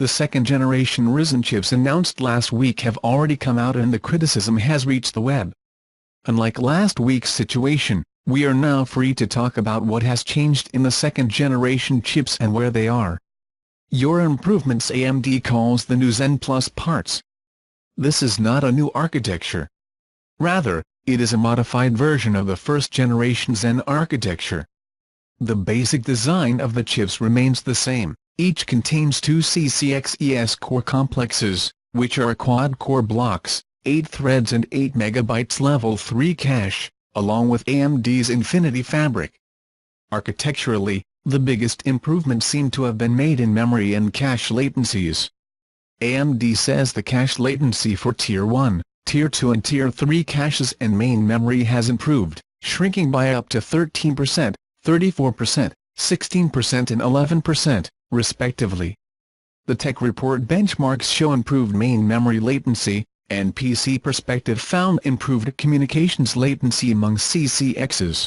the second-generation Ryzen chips announced last week have already come out and the criticism has reached the web. Unlike last week's situation, we are now free to talk about what has changed in the second-generation chips and where they are. Your improvements, AMD calls the new Zen Plus parts. This is not a new architecture. Rather, it is a modified version of the first-generation Zen architecture. The basic design of the chips remains the same. Each contains two CCXes core complexes, which are quad-core blocks, 8 threads and 8 MB level 3 cache, along with AMD's Infinity Fabric. Architecturally, the biggest improvements seem to have been made in memory and cache latencies. AMD says the cache latency for Tier 1, Tier 2 and Tier 3 caches and main memory has improved, shrinking by up to 13%, 34%, 16% and 11%, respectively. The tech report benchmarks show improved main memory latency, and PC Perspective found improved communications latency among CCXs.